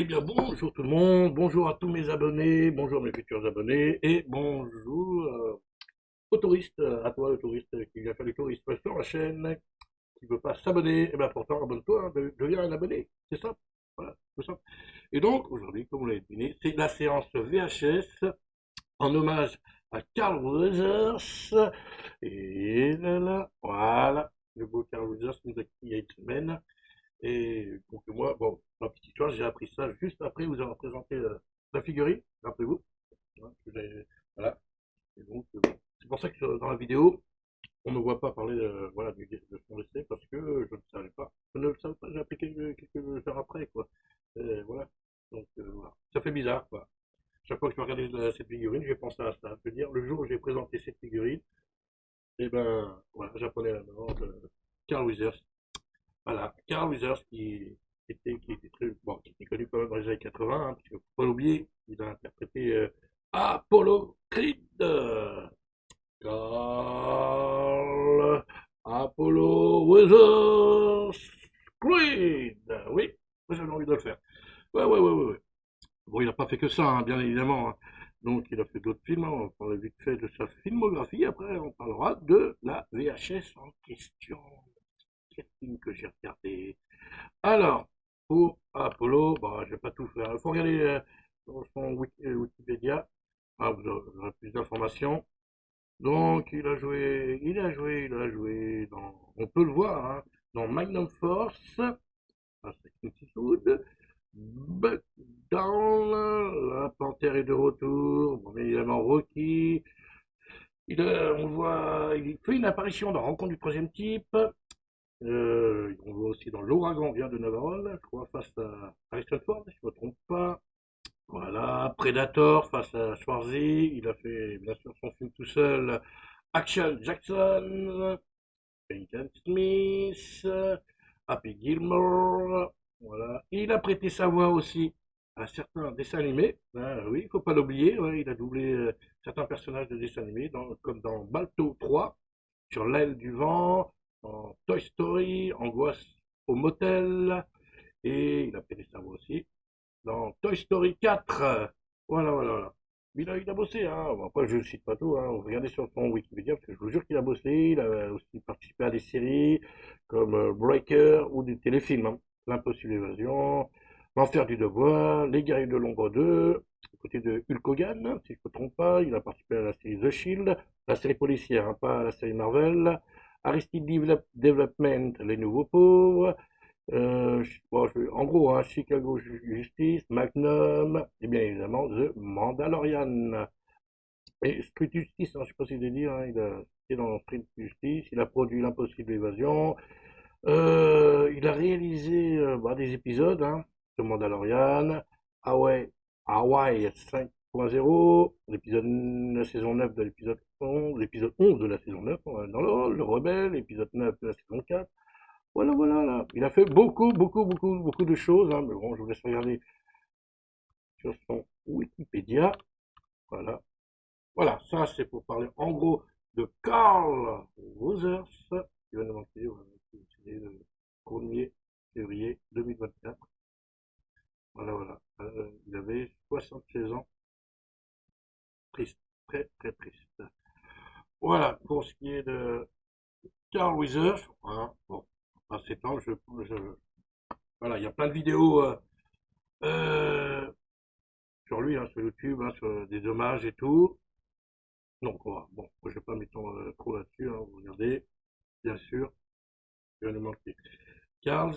Eh bien, bonjour tout le monde, bonjour à tous mes abonnés, bonjour mes futurs abonnés, et bonjour aux touristes, à toi le touriste qui vient faire du tourisme sur la chaîne, qui ne veut pas s'abonner, et bien pourtant abonne-toi, hein, deviens un abonné, c'est simple, voilà, tout simple. Et donc, aujourd'hui, comme vous l'avez deviné, c'est la séance VHS en hommage à Carl Weathers, et là, là, voilà, le beau Carl Weathers nous a quittés il y a une semaine. Et donc moi, bon, ma petite histoire, j'ai appris ça juste après vous avoir présenté la figurine, rappelez-vous. Hein, voilà. Et donc, c'est pour ça que dans la vidéo, on ne voit pas parler voilà, de son décès parce que je ne savais pas. Je ne le savais pas, j'ai appris quelques heures après, quoi. Et voilà. Donc, voilà. Ça fait bizarre, quoi. Chaque fois que je regardais cette figurine, j'ai pensé à ça. Je veux dire, le jour où j'ai présenté cette figurine, et ben, voilà, j'apprenais la mort de Carl Weathers. Voilà, Carl Weathers qui était très, bon, qui était connu quand même dans les années 80, hein, parce qu'il faut pas l'oublier, il a interprété Apollo Creed. Carl Apollo Weathers Creed. Oui, moi j'avais envie de le faire. Ouais, ouais, ouais, ouais, ouais. Bon, il n'a pas fait que ça, hein, bien évidemment, hein. Donc, il a fait d'autres films, hein. On va parler vite fait de sa filmographie. Après, on parlera de la VHS en question. Quel film que j'ai regardé? Alors, pour Apollo, bah, je vais pas tout faire. Il faut regarder sur son Wikipédia. Ah, vous aurez plus d'informations. Donc, il a joué on peut le voir, hein, dans Magnum Force, ah, c'est Clint Eastwood, Buckdown, La Panthère est de retour, bon, évidemment Rocky. On le voit, il fait une apparition dans Rencontre du troisième type. On le voit aussi dans L'Ouragan vient de Navarone, je crois, face à Harrison Ford, si je ne me trompe pas. Voilà, Predator face à Schwarzy. Il a fait, bien sûr, son film tout seul, Action Jackson, Peyton Smith, Happy Gilmore. Voilà. Et il a prêté sa voix aussi à certains dessins animés. Ben oui, il faut pas l'oublier. Ouais, il a doublé certains personnages de dessins animés, comme dans Balto 3, sur l'aile du vent, en Toy Story, Angoisse au motel. Et il a prêté sa voix aussi dans Toy Story 4. Voilà, voilà, voilà. Il a bossé, hein. Bon, après, je ne cite pas tout, hein. Regardez sur son Wikipédia, parce que je vous jure qu'il a bossé. Il a aussi participé à des séries comme Breaker ou des téléfilms, hein. L'Impossible Évasion, L'Enfer du Devoir, Les Guerriers de l'Ombre 2, à côté de Hulk Hogan, hein, si je ne me trompe pas. Il a participé à la série The Shield, la série policière, hein, pas la série Marvel. Aristide Development, Les Nouveaux Pauvres. Bon, en gros, hein, Chicago Justice, Magnum, et bien évidemment The Mandalorian. Et Street Justice, hein, je sais pas si j'ai dit, hein, il a été dans Street Justice, il a produit L'Impossible Évasion, il a réalisé bah, des épisodes, hein, The Mandalorian, Hawaii 5.0, la saison 9 de l'épisode 11 de la saison 9, dans le Rebelle, l'épisode 9 de la saison 4. Voilà, voilà, là. Il a fait beaucoup, beaucoup, beaucoup, beaucoup de choses, hein, mais bon, je vous laisse regarder sur son Wikipédia. Voilà. Voilà, ça c'est pour parler en gros de Carl Weathers, qui va nous manquer, voilà, qui est le 1er février 2024. Voilà, voilà. Il avait 76 ans. Triste, très, très triste. Voilà, pour ce qui est de Carl Weathers, hein, bon, à 7 ans, voilà, il y a plein de vidéos euh, sur lui, hein, sur YouTube, hein, sur des hommages et tout. Donc, bon, je vais pas m'étendre trop là-dessus, hein, vous regardez, bien sûr, il va nous manquer Carl.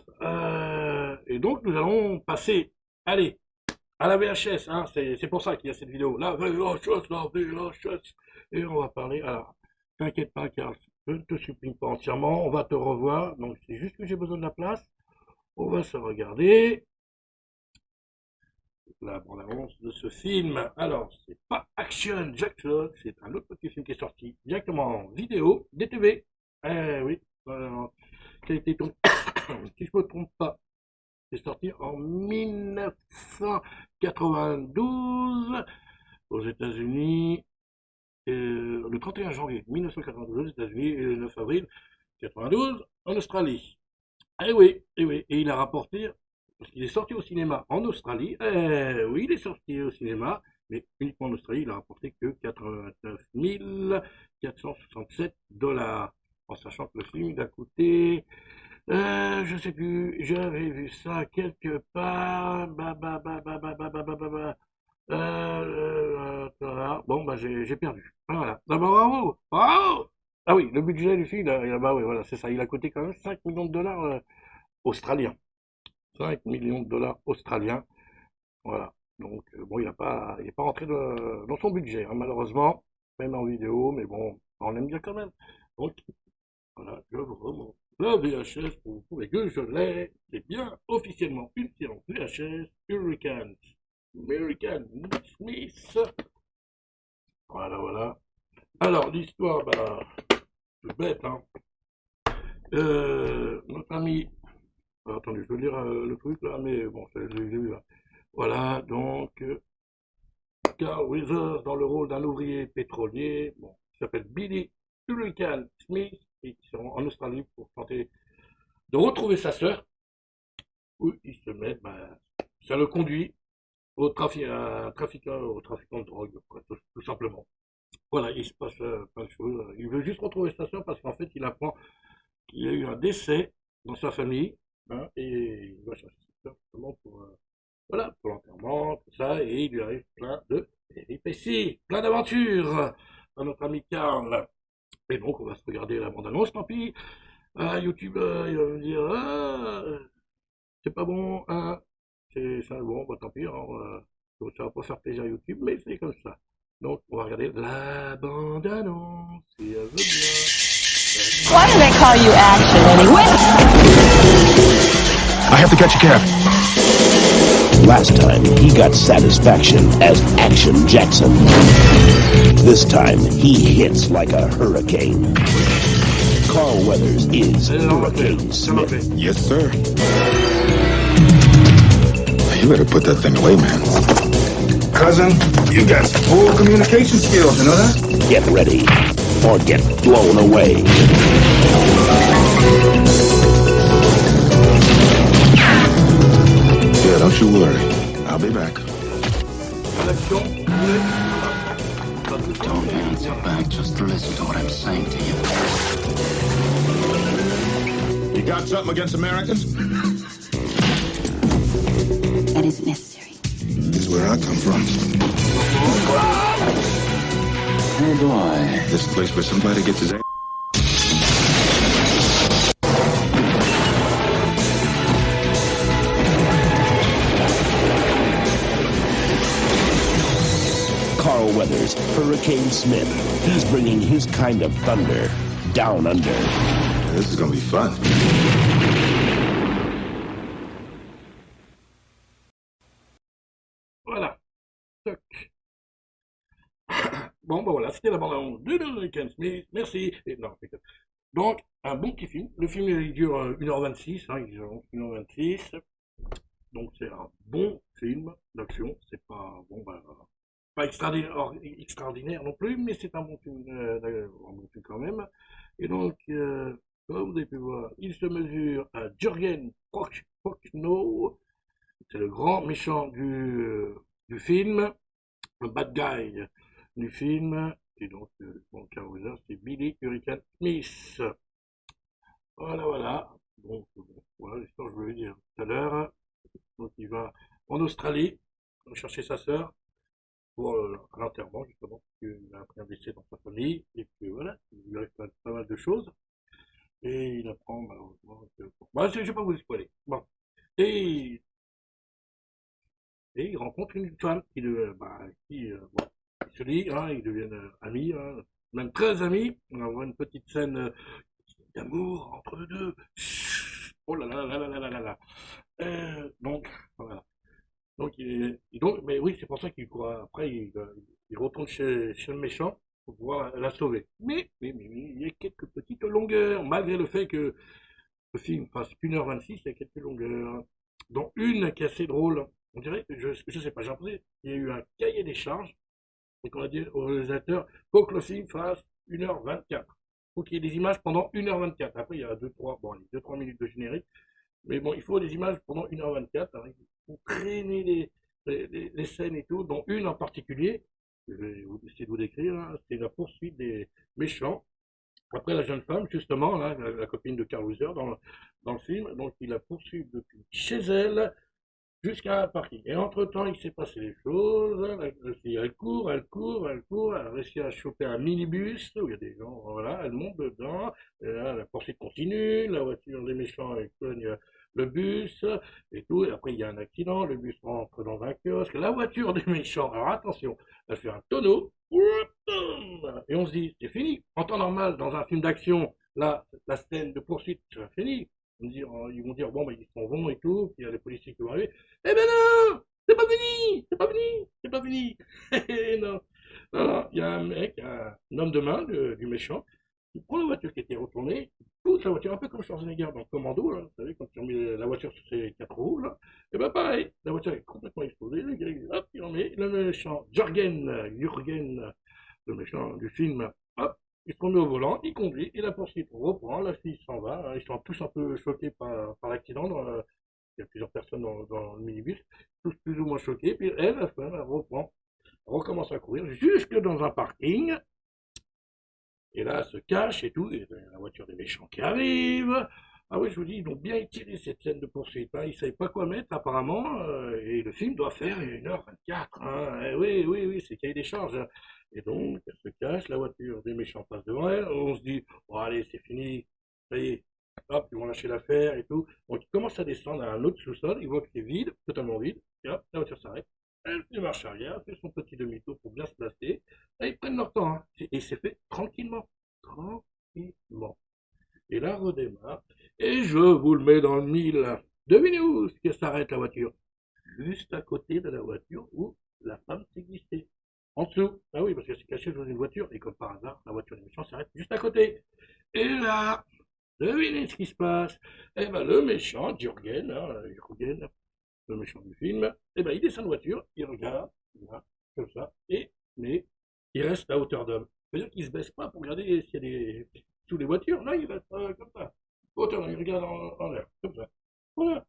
Et donc, nous allons passer, allez, à la VHS, hein, c'est pour ça qu'il y a cette vidéo. La VHS, la VHS. Et on va parler, alors, t'inquiète pas, Carl, je ne te supprime pas entièrement, on va te revoir, donc c'est juste que j'ai besoin de la place. On va se regarder la bande-annonce de ce film. Alors, c'est pas Action Jackson, c'est un autre petit film qui est sorti directement en vidéo, DTV. Oui, qui a été tourné, si je ne me trompe pas, c'est sorti en 1992 aux États-Unis, le 31 janvier 1992 aux États-Unis et le 9 avril 92 en Australie. Eh oui, et oui, et il a rapporté parce qu'il est sorti au cinéma en Australie. Oui, il est sorti au cinéma, mais uniquement en Australie, il a rapporté que 89 467 dollars. En sachant que le film il a coûté, je sais plus, j'avais vu ça quelque part. Voilà. Bon, bah, j'ai perdu. Voilà. Ah, bah, bravo! Bravo! Ah oui, le budget du film, bah oui, voilà, c'est ça. Il a coûté quand même 5 millions de dollars australiens. 5 millions de dollars australiens. Voilà. Donc, bon, il est pas rentré dans son budget, hein, malheureusement, même en vidéo, mais bon, on aime bien quand même. Donc, voilà, je vous remonte la VHS pour vous prouver que je l'ai. C'est bien officiellement une séance VHS Hurricane American Smith. Voilà, voilà. Alors, l'histoire, bah, c'est bête, hein. Notre ami. Alors, attendez, je veux lire le truc là, mais bon, je l'ai vu là. Voilà, donc, Carl Weathers dans le rôle d'un ouvrier pétrolier, bon, qui s'appelle Billy Hurricane Smith, et qui sont en Australie pour tenter de retrouver sa sœur, où il se met, bah, ça le conduit à un trafiquant de drogue, quoi, tout simplement. Voilà, il se passe plein de choses. Il veut juste retrouver sa sœur parce qu'en fait, il apprend qu'il y a eu un décès dans sa famille, hein, et il va chercher sa sœur justement pour, voilà, pour l'enterrement, tout ça, et il lui arrive plein de péripéties, plein d'aventures à notre ami Karl. Et donc, on va se regarder la bande-annonce, tant pis. YouTube, il va me dire, c'est pas bon, hein, c'est bon, bah, tant pis, hein, ça va pas faire plaisir à YouTube, mais c'est comme ça. Donc, on va regarder la bande-annonce, si elle veut bien. Why do they call you Action anyway? I have to catch a cab. Last time, he got satisfaction as Action Jackson. This time, he hits like a hurricane. Carl Weathers is Hurricane Smith. Yes, sir. You better put that thing away, man. Cousin, you got full communication skills, you know that? Get ready, or get blown away. Yeah, don't you worry. I'll be back. L'action, vous voulez? Don't answer back, just listen to what I'm saying to you. You got something against Americans? That isn't necessary. This is where I come from. Oh boy. This is the place where somebody gets his ass. Carl Weathers, Hurricane Smith. He's bringing his kind of thunder down under. This is gonna be fun. Voilà. Toc. Bon, bah voilà, c'était la bande-annonce de Hurricane Smith. Merci. Et non, donc, un bon petit film. Le film, il dure 1h26, hein, il dure 1h26. Donc, c'est un bon film d'action. C'est pas, bon, bah, pas extraordinaire non plus, mais c'est un bon film quand même. Et donc, comme vous avez pu voir, il se mesure à Jürgen Prochnow. C'est le grand méchant du film, le bad guy du film. Et donc, mon carrosseur, c'est Billy Hurricane Smith. Voilà, voilà. Donc, bon, voilà l'histoire que je voulais dire tout à l'heure. Donc, il va en Australie chercher sa sœur pour l'enterrement, justement, parce qu'il a appris un décès dans sa famille. Et puis voilà, il lui arrive pas mal de choses. Et il apprend, malheureusement, que... Bon, je vais pas vous spoiler. Bon. Et il rencontre une femme bon, ils se lient, hein, ils deviennent amis, hein, même très amis. On va voir une petite scène d'amour entre eux deux. Chut, oh là là là là là là là là. Donc, voilà. Donc, mais oui, c'est pour ça qu'il pourra, après, il retourne chez le méchant pour pouvoir la sauver. Mais, il y a quelques petites longueurs, malgré le fait que le film fasse 1h26, il y a quelques longueurs, dont une qui est assez drôle. On dirait, je sais pas, j'ai l'impression qu'il y a eu un cahier des charges, et qu'on a dit au réalisateur, faut que le film fasse 1h24. Faut qu'il y ait des images pendant 1h24. Après, il y a 2-3 minutes de générique. Mais bon, il faut des images pendant 1h24, hein, il faut traîner les scènes et tout, dont une en particulier, je vais essayer de vous décrire, hein, c'est la poursuite des méchants. Après la jeune femme, justement, là, la copine de Carl Weathers dans le film, donc il la poursuit depuis chez elle jusqu'à un parking. Et entre-temps, il s'est passé des choses. La fille, elle court, elle court, elle court. Elle réussit à choper un minibus où il y a des gens. Voilà, elle monte dedans. Et là, la poursuite continue. La voiture des méchants, elle cogne le bus et tout. Et après, il y a un accident. Le bus rentre dans un kiosque. La voiture des méchants, alors attention, elle fait un tonneau. Et on se dit, c'est fini. En temps normal, dans un film d'action, là, la scène de poursuite, c'est fini. Ils vont dire, bon, ben, ils s'en vont et tout, puis il y a les policiers qui vont arriver. Eh ben non, c'est pas fini, c'est pas fini, c'est pas fini. Non, non, non, il y a un mec, un homme de main du méchant, qui prend la voiture qui était retournée, qui pousse la voiture, un peu comme Schwarzenegger dans Commando, là, vous savez, quand il remet la voiture sur ses quatre roues, là. Et ben pareil, la voiture est complètement explosée, le gars, hop, il remet, le méchant, Jürgen, le méchant du film, hop, il se remet au volant, il conduit, et la poursuite reprend, la fille s'en va, hein, ils sont tous un peu choqués par l'accident, il y a plusieurs personnes dans le minibus, tous plus ou moins choqués, puis elle, la femme, elle reprend, elle recommence à courir jusque dans un parking, et là, elle se cache et tout, et la voiture des méchants qui arrive. Ah oui, je vous dis, ils ont bien étiré cette scène de poursuite, hein. Ils ne savaient pas quoi mettre apparemment, et le film doit faire 1h24, hein. Oui, oui, oui, c'est cahier des charges, hein. Et donc, elle se cache, la voiture des méchants passe devant elle, on se dit, bon allez, c'est fini, ça y est, hop, ils vont lâcher l'affaire et tout. Donc, ils commencent à descendre à un autre sous-sol, ils voient que c'est vide, totalement vide, et hop, la voiture s'arrête. Elle fait marche arrière, elle fait son petit demi-tour pour bien se placer. Là, ils prennent leur temps, hein. Et c'est fait tranquillement. Tranquillement. Et là, redémarre. Et je vous le mets dans le mille. Devinez où est-ce que s'arrête la voiture? Juste à côté de la voiture où la femme s'est glissée. En dessous. Ah oui, parce qu'elle s'est cachée dans une voiture. Et comme par hasard, la voiture des méchants s'arrête juste à côté. Et là, devinez ce qui se passe. Eh ben, le méchant, Jürgen, hein, Jürgen, le méchant du film, eh ben, il descend de voiture, il regarde, là, comme ça, mais il reste à hauteur d'homme. C'est-à-dire qu'il ne se baisse pas pour regarder s'il y a sous les voitures. Non, il reste comme ça. Hauteur d'homme, il regarde en l'air, comme ça. Voilà.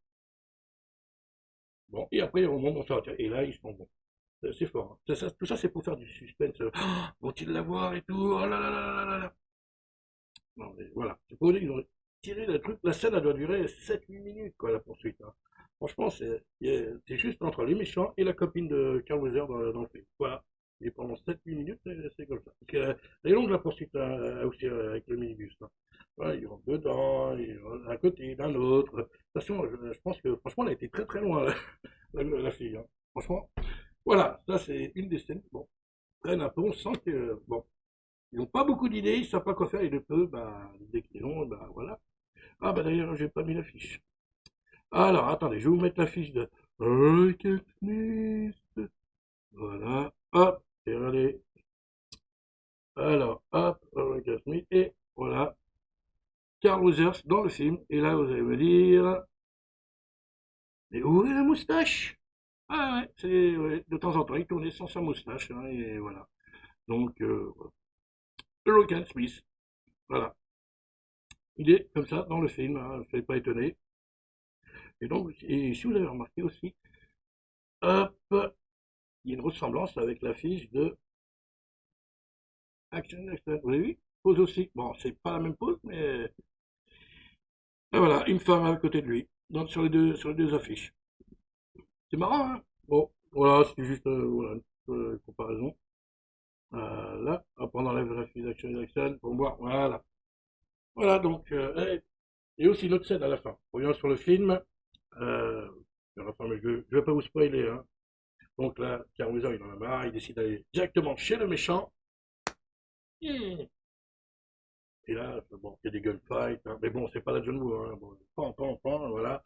Bon, et après, il remonte dans sa voiture. Et là, ils sont bons. C'est fort, hein. Tout ça, c'est pour faire du suspense. Oh, vont-ils la voir et tout? Oh là là là là là là. Non, mais voilà. C'est pour dire qu'ils ont tiré le truc. La scène, elle doit durer 7-8 minutes, quoi, la poursuite, hein. Franchement, c'est juste entre les méchants et la copine de Carl Weathers dans le film. Voilà. Et pendant 7-8 minutes, c'est comme ça. Parce qu'elle est longue la poursuite aussi avec le minibus, hein. Voilà, ils rentrent dedans, ils rentrent d'un côté, d'un autre. De toute façon, je pense que franchement, elle a été très très loin, la fille, hein. Franchement. Voilà, ça c'est une des scènes. Bon, traîne un peu, on sent que bon, ils n'ont pas beaucoup d'idées, ils ne savent pas quoi faire, et de peu, bah, dès qu'ils ont, bah voilà. Ah bah d'ailleurs, j'ai pas mis l'affiche. Alors, attendez, je vais vous mettre la fiche de Rocket Smith. Voilà, hop, et regardez. Alors, hop, Rocket Smith, et voilà, Carl Weathers dans le film. Et là, vous allez me dire, mais où est la moustache? Ah ouais, ouais, de temps en temps, il tournait sans sa moustache, hein, et voilà. Donc, Rocket Smith, voilà. Il est comme ça dans le film, hein, ne soyez pas étonné. Et donc, et si vous avez remarqué aussi, hop, il y a une ressemblance avec l'affiche de Action Jackson. Vous avez vu? Pose aussi. Bon, c'est pas la même pose, mais et voilà, une femme à côté de lui, donc sur les deux affiches. C'est marrant, hein? Bon, voilà, c'est juste voilà, une petite, comparaison. Là, hop, on enlève l'affiche d'Action Jackson pour voir. Voilà. Voilà, donc, et aussi une autre scène à la fin. On revient sur le film. À la fin, mais je ne vais pas vous spoiler, hein. Donc là, Carl Weathers, il en a marre, il décide d'aller directement chez le méchant. Et là, bon, il y a des gunfights, hein. Mais bon, c'est pas la John Woo, hein. Bon, pan, voilà.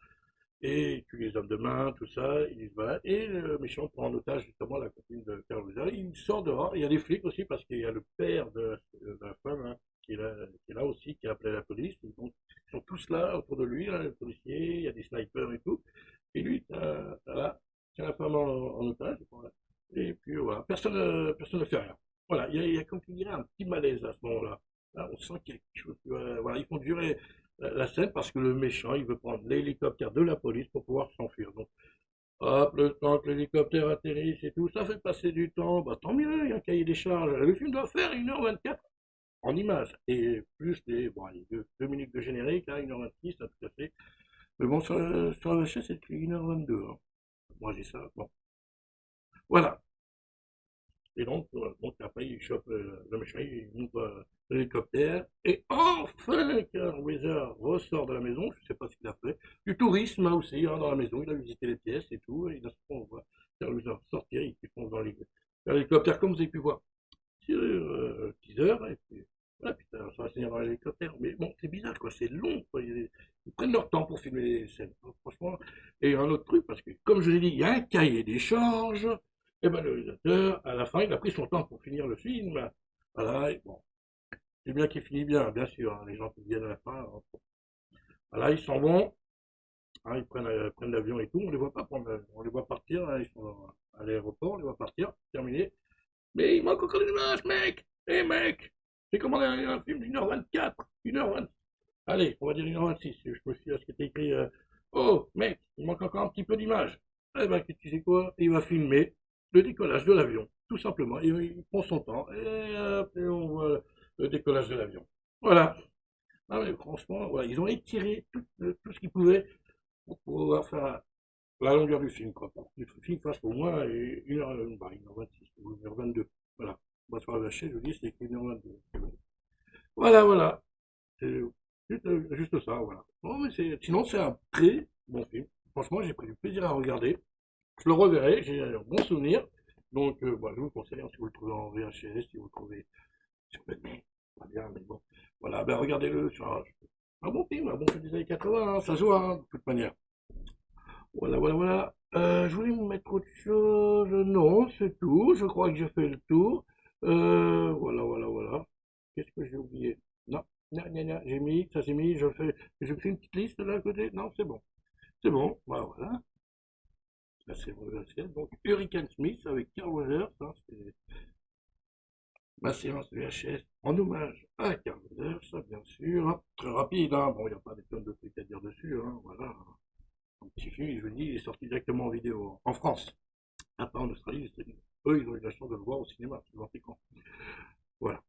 Et il tue les hommes de main, tout ça, il se balade. Et le méchant prend en otage justement la copine de Carl Weathers. Il sort dehors. Il y a des flics aussi parce qu'il y a le père de la femme, hein, qui est là aussi, qui a appelé la police. Donc, ils sont tous là autour de lui, hein, les policiers, il y a des snipers et tout. Et lui, là, tient la femme en otage. Voilà. Et puis voilà, personne ne fait rien. Voilà, il y a comme tu dirais un petit malaise à ce moment-là. Là, on sent qu'il y a quelque chose. Voilà, ils font durer la scène parce que le méchant, il veut prendre l'hélicoptère de la police pour pouvoir s'enfuir. Donc, hop, le temps que l'hélicoptère atterrisse et tout, ça fait passer du temps, bah tant mieux, il y a un cahier des charges. Le film doit faire 1h24 en images, et plus les, bon, allez, 2 minutes de générique, hein, 1h26, ça tout à fait. Mais bon, sur la VHS, c'est 1h22. Hein. Moi, j'ai ça, bon. Voilà. Et donc après, il chope le machin, il monte l'hélicoptère. Et enfin, Carl Weathers ressort de la maison. Je ne sais pas ce qu'il a fait. Du tourisme hein, aussi, hein, dans la maison. Il a visité les pièces et tout. Et d'un coup, on voit Carl Weathers sortir. Il fonce dans l'hélicoptère, comme vous avez pu voir sur teaser. Et puis, voilà, putain, ça va finir dans l'hélicoptère. Mais bon, c'est bizarre, quoi. C'est long, quoi. Ils prennent leur temps pour filmer les scènes. Hein, franchement. Et un autre truc, parce que, comme je l'ai dit, il y a un cahier des charges. Et ben, le réalisateur, à la fin, il a pris son temps pour finir le film. Voilà, et bon, c'est bien qu'il finit bien sûr, hein, les gens qui viennent à la fin. Hein. Voilà, ils s'en vont, hein, ils prennent l'avion et tout, on les voit pas prendre, on les voit partir, hein, ils sont à l'aéroport, on les voit partir, terminé. Mais il manque encore une image, mec! Eh mec! J'ai commandé un film d'1h24, 1h20. Allez, on va dire 1h26, je me suis à ce qui était écrit, oh mec, il manque encore un petit peu d'image. Eh ben, tu sais quoi? Il va filmer le décollage de l'avion, tout simplement. Il prend son temps et on voit le décollage de l'avion. Voilà. Ah, mais franchement, voilà, ils ont étiré tout ce qu'ils pouvaient pour pouvoir faire la longueur du film, quoi. Pour que le film fasse au moins 1h26 ou 1h22. Voilà. Moi, sur la vache, je vous dis, c'est 1h22. Voilà, voilà. C'est juste ça, voilà. Bon, mais sinon, c'est un très bon film. Franchement, j'ai pris du plaisir à regarder. Je le reverrai, j'ai un bon souvenir. Donc, bah, je vous conseille, hein, si vous le trouvez en VHS, si vous le trouvez sur Blu-ray, pas bien, mais bon. Voilà, ben regardez-le sur un bon film des années 80, hein, ça se voit, hein, de toute manière. Voilà, voilà, voilà. Je voulais vous mettre autre chose. Non, c'est tout. Je crois que j'ai fait le tour. Voilà, voilà, voilà. Qu'est-ce que j'ai oublié? Non, non, non, non, j'ai mis, ça c'est mis. Je fais une petite liste là à côté. Non, c'est bon. C'est bon. Voilà, voilà. Là, c'est bon. Donc, Hurricane Smith avec Carl Weathers. Hein, c'est ma séance de VHS en hommage à Carl Weathers, ça, bien sûr. Hein. Très rapide, hein. Bon, il n'y a pas des tonnes de trucs à dire dessus. Hein. Voilà. Un petit film, je vous dis, il est sorti directement en vidéo en France. Ah, pas en Australie, eux, ils ont eu la chance de le voir au cinéma, c'est l'antiquant. Voilà.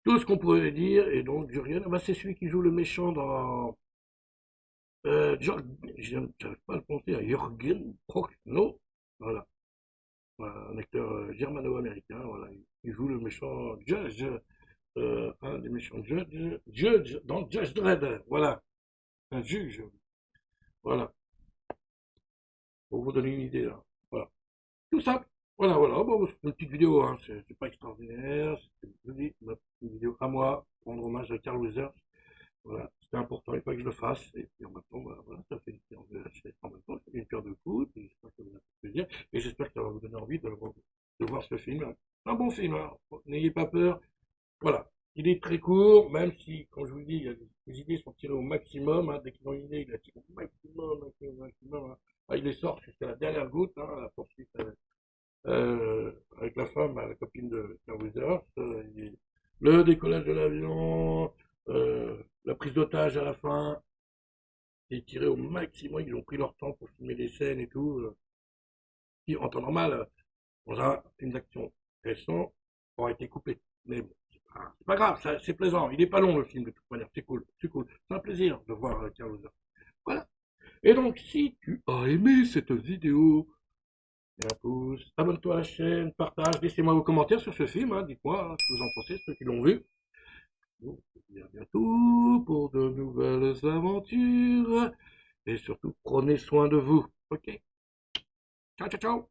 Tout ce qu'on pourrait dire, et donc, Jurgen, bah, c'est celui qui joue le méchant dans. Je n'arrive pas à le prononcer, hein, Jürgen Prochnow. Voilà. Voilà, un acteur germano-américain, voilà. Il joue le méchant Judge, un des méchants Judge dans Judge Dredd, voilà. Un juge, voilà. Pour vous donner une idée, là. Voilà. Tout simple. Voilà, voilà. Bon, c'est une petite vidéo, hein. C'est pas extraordinaire. C'est une vidéo à moi, pour rendre hommage à Carl Weathers. Voilà. C'était important, il fallait que je le fasse. Et puis en même temps, voilà, ça fait une séance de HF en même temps, ça fait une pierre de foot. Et j'espère que ça vous a fait plaisir. Et j'espère que ça va vous donner envie de voir ce film. Un bon film, hein. N'ayez pas peur. Voilà. Il est très court, même si, comme je vous le dis, les idées sont tirées au maximum. Hein. Dès qu'ils ont une idée, il la tire au maximum, maximum, maximum. Hein. Ah, il les sort jusqu'à la dernière goutte, hein, la poursuite avec la femme, la copine de Carl Weathers, le décollage de l'avion, la prise d'otage à la fin, est tiré au maximum. Ils ont pris leur temps pour filmer les scènes et tout. Qui, en temps normal, dans un film d'action récent, aurait été coupé. Mais bon, c'est pas grave, c'est plaisant. Il est pas long le film de toute manière, c'est cool, c'est cool. C'est un plaisir de voir Carl Weathers. Voilà. Et donc, si tu as aimé cette vidéo, mets un pouce, abonne-toi à la chaîne, partage, laissez-moi vos commentaires sur ce film, hein, dites-moi hein, ce que vous en pensez, ceux qui l'ont vu. Donc, à bientôt pour de nouvelles aventures, et surtout, prenez soin de vous, ok? Ciao, ciao, ciao!